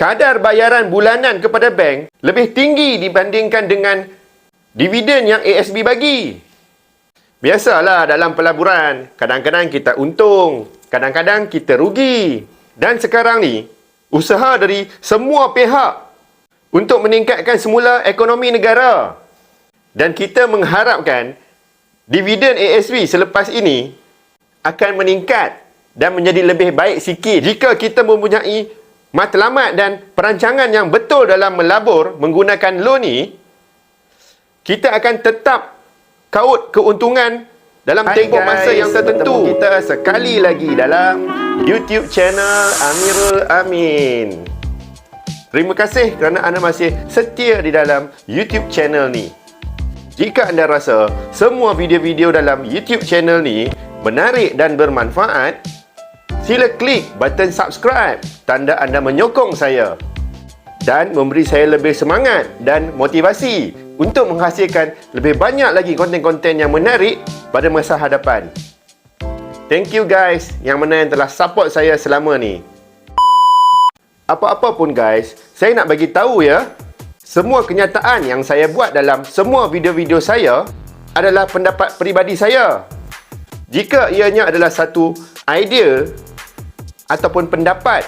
kadar bayaran bulanan kepada bank lebih tinggi dibandingkan dengan dividen yang ASB bagi. Biasalah dalam pelaburan, kadang-kadang kita untung, kadang-kadang kita rugi. Dan sekarang ni, usaha dari semua pihak untuk meningkatkan semula ekonomi negara. Dan kita mengharapkan dividen ASB selepas ini akan meningkat dan menjadi lebih baik sikit jika kita mempunyai matlamat dan perancangan yang betul dalam melabur menggunakan loan ni. Kita akan tetap kaut keuntungan dalam tempoh masa yang tertentu. Kita sekali lagi dalam YouTube channel Amirul Amin. Terima kasih kerana anda masih setia di dalam YouTube channel ni. Jika anda rasa semua video-video dalam YouTube channel ni menarik dan bermanfaat, sila klik button subscribe, tanda anda menyokong saya dan memberi saya lebih semangat dan motivasi untuk menghasilkan lebih banyak lagi konten-konten yang menarik pada masa hadapan. Thank you guys yang mana yang telah support saya selama ni. Apa-apa pun guys, saya nak bagi tahu ya, semua kenyataan yang saya buat dalam semua video-video saya adalah pendapat peribadi saya. Jika ianya adalah satu idea ataupun pendapat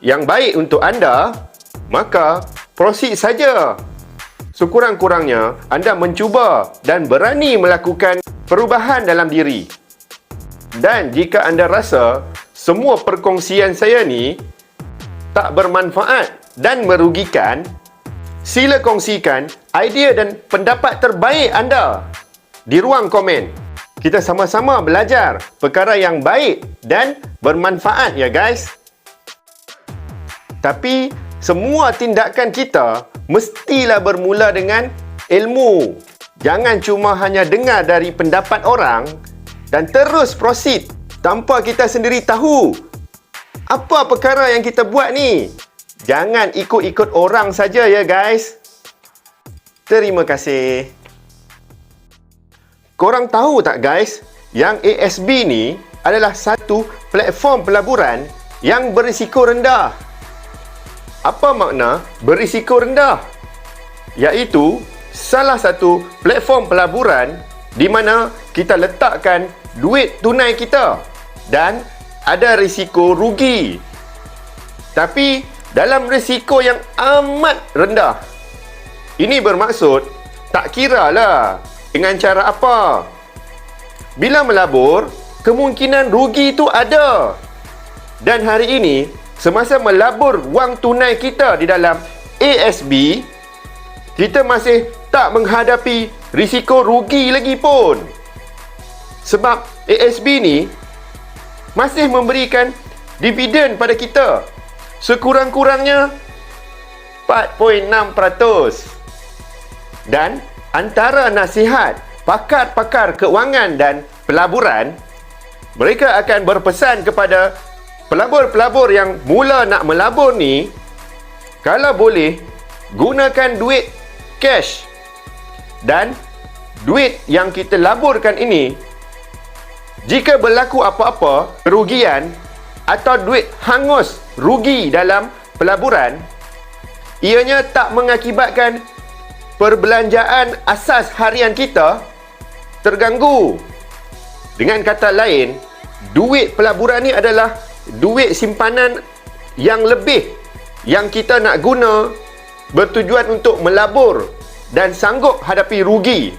yang baik untuk anda, maka proceed saja. Sekurang-kurangnya anda mencuba dan berani melakukan perubahan dalam diri. Dan jika anda rasa semua perkongsian saya ni tak bermanfaat dan merugikan, sila kongsikan idea dan pendapat terbaik anda di ruang komen. Kita sama-sama belajar perkara yang baik dan bermanfaat ya guys. Tapi semua tindakan kita mestilah bermula dengan ilmu. Jangan cuma hanya dengar dari pendapat orang dan terus proceed tanpa kita sendiri tahu apa perkara yang kita buat ni. Jangan ikut-ikut orang saja ya guys. Terima kasih. Korang tahu tak guys, yang ASB ni adalah satu platform pelaburan yang berisiko rendah. Apa makna berisiko rendah? Iaitu salah satu platform pelaburan di mana kita letakkan duit tunai kita dan ada risiko rugi. Tapi dalam risiko yang amat rendah. Ini bermaksud tak kiralah dengan cara apa. Bila melabur, kemungkinan rugi itu ada. Dan hari ini, semasa melabur wang tunai kita di dalam ASB, kita masih tak menghadapi risiko rugi lagi pun. Sebab ASB ni masih memberikan dividen pada kita sekurang-kurangnya 4.6%. Dan antara nasihat pakar-pakar keuangan dan pelaburan, mereka akan berpesan kepada pelabur-pelabur yang mula nak melabur ni, kalau boleh gunakan duit cash. Dan duit yang kita laburkan ini, jika berlaku apa-apa kerugian atau duit hangus rugi dalam pelaburan, ianya tak mengakibatkan perbelanjaan asas harian kita terganggu. Dengan kata lain, duit pelaburan ni adalah duit simpanan yang lebih yang kita nak guna bertujuan untuk melabur dan sanggup hadapi rugi.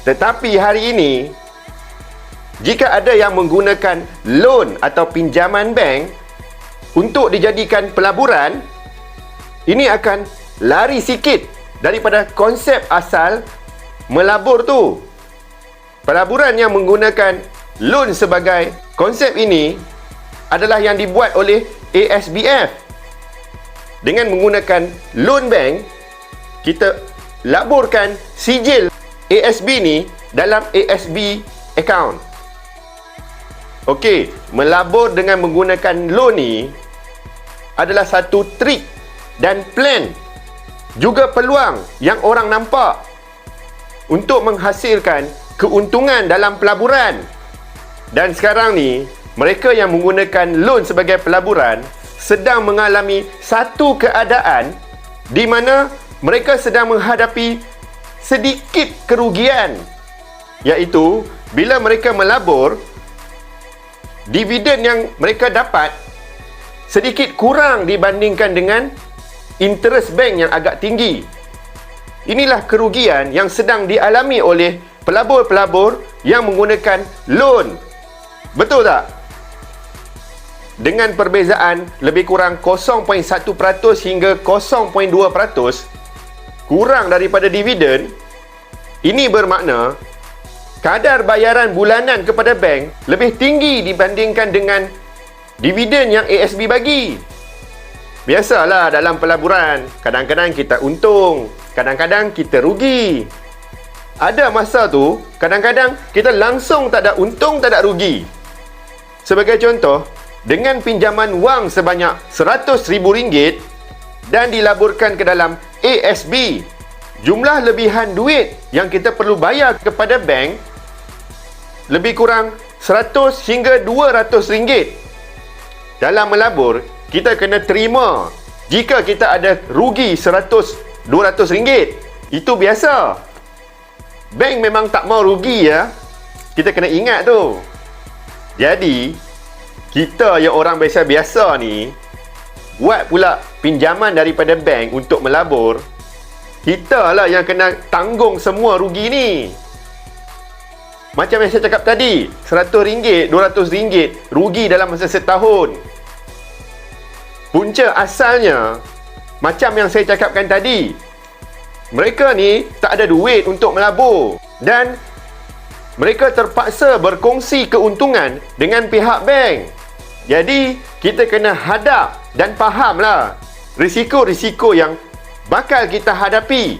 Tetapi hari ini, jika ada yang menggunakan loan atau pinjaman bank untuk dijadikan pelaburan, ini akan lari sikit daripada konsep asal melabur tu. Pelaburan yang menggunakan loan sebagai konsep ini adalah yang dibuat oleh ASBF. Dengan menggunakan loan bank, kita laburkan sijil ASB ni dalam ASB account. Okey, melabur dengan menggunakan loan ni adalah satu trik dan plan, juga peluang yang orang nampak untuk menghasilkan keuntungan dalam pelaburan. Dan sekarang ni, mereka yang menggunakan loan sebagai pelaburan sedang mengalami satu keadaan di mana mereka sedang menghadapi sedikit kerugian, iaitu bila mereka melabur, dividen yang mereka dapat sedikit kurang dibandingkan dengan interest bank yang agak tinggi. Inilah kerugian yang sedang dialami oleh pelabur-pelabur yang menggunakan loan. Betul tak? Dengan perbezaan lebih kurang 0.1% hingga 0.2% kurang daripada dividen, ini bermakna kadar bayaran bulanan kepada bank lebih tinggi dibandingkan dengan dividen yang ASB bagi. Biasalah dalam pelaburan, kadang-kadang kita untung, kadang-kadang kita rugi. Ada masa tu, kadang-kadang kita langsung tak ada untung, tak ada rugi. Sebagai contoh, dengan pinjaman wang sebanyak RM100,000 dan dilaburkan ke dalam ASB, jumlah lebihan duit yang kita perlu bayar kepada bank lebih kurang RM100 hingga RM200. Dalam melabur, kita kena terima jika kita ada rugi RM100-200. Itu biasa. Bank memang tak mau rugi ya. Kita kena ingat tu. Jadi, kita yang orang biasa-biasa ni buat pula pinjaman daripada bank untuk melabur, kita lah yang kena tanggung semua rugi ni. Macam yang saya cakap tadi, RM100, RM200 rugi dalam masa setahun. Punca asalnya, macam yang saya cakapkan tadi, mereka ni tak ada duit untuk melabur dan mereka terpaksa berkongsi keuntungan dengan pihak bank. Jadi, kita kena hadap dan fahamlah risiko-risiko yang bakal kita hadapi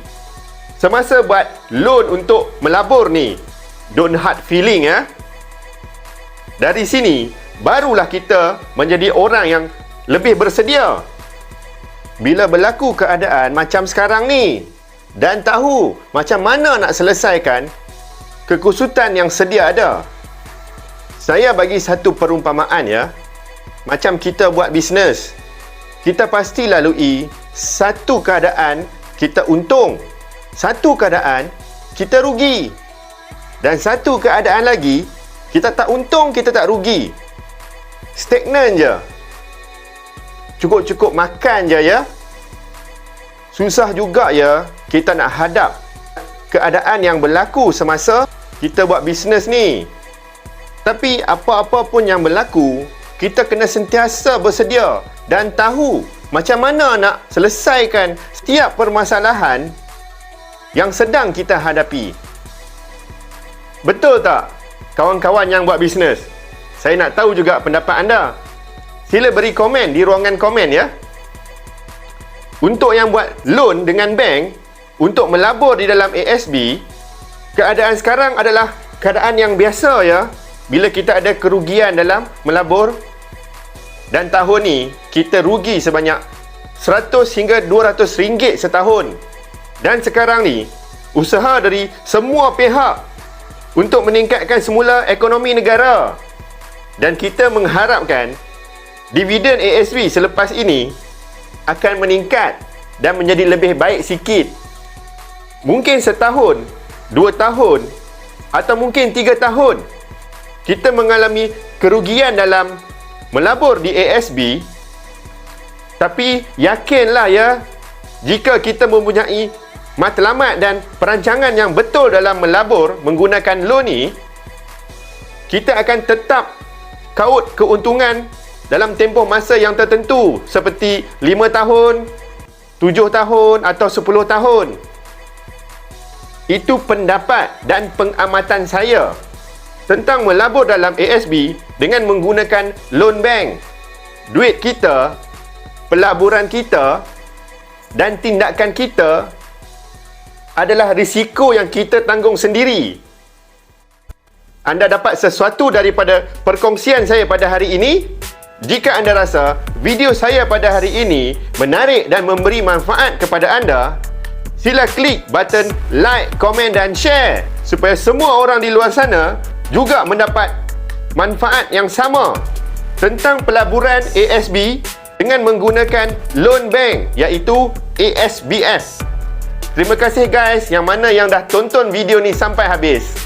semasa buat loan untuk melabur ni. Don't hard feeling ya. Dari sini, barulah kita menjadi orang yang lebih bersedia bila berlaku keadaan macam sekarang ni dan tahu macam mana nak selesaikan kekusutan yang sedia ada. Saya bagi satu perumpamaan ya. Macam kita buat bisnes, kita pasti lalui satu keadaan kita untung, satu keadaan kita rugi, dan satu keadaan lagi kita tak untung, kita tak rugi. Stagnan je. Cukup-cukup makan je ya. Susah juga ya kita nak hadap keadaan yang berlaku semasa kita buat bisnes ni. Tapi apa-apa pun yang berlaku, kita kena sentiasa bersedia dan tahu macam mana nak selesaikan setiap permasalahan yang sedang kita hadapi. Betul tak, kawan-kawan yang buat bisnes? Saya nak tahu juga pendapat anda. Sila beri komen di ruangan komen ya. Untuk yang buat loan dengan bank untuk melabur di dalam ASB, keadaan sekarang adalah keadaan yang biasa ya. Bila kita ada kerugian dalam melabur, dan tahun ni kita rugi sebanyak RM100 hingga RM200 setahun. Dan sekarang ni usaha dari semua pihak untuk meningkatkan semula ekonomi negara, dan kita mengharapkan dividen ASB selepas ini akan meningkat dan menjadi lebih baik sikit. Mungkin setahun, 2 tahun atau mungkin 3 tahun kita mengalami kerugian dalam melabur di ASB, tapi yakinlah ya, jika kita mempunyai matlamat dan perancangan yang betul dalam melabur menggunakan loan ni, kita akan tetap kaut keuntungan dalam tempoh masa yang tertentu seperti 5 tahun, 7 tahun atau 10 tahun. Itu pendapat dan pengamatan saya tentang melabur dalam ASB dengan menggunakan loan bank. Duit kita, pelaburan kita dan tindakan kita adalah risiko yang kita tanggung sendiri. Anda dapat sesuatu daripada perkongsian saya pada hari ini? Jika anda rasa video saya pada hari ini menarik dan memberi manfaat kepada anda, sila klik button like, komen dan share supaya semua orang di luar sana juga mendapat manfaat yang sama tentang pelaburan ASB dengan menggunakan loan bank iaitu ASBS. Terima kasih guys yang mana yang dah tonton video ni sampai habis.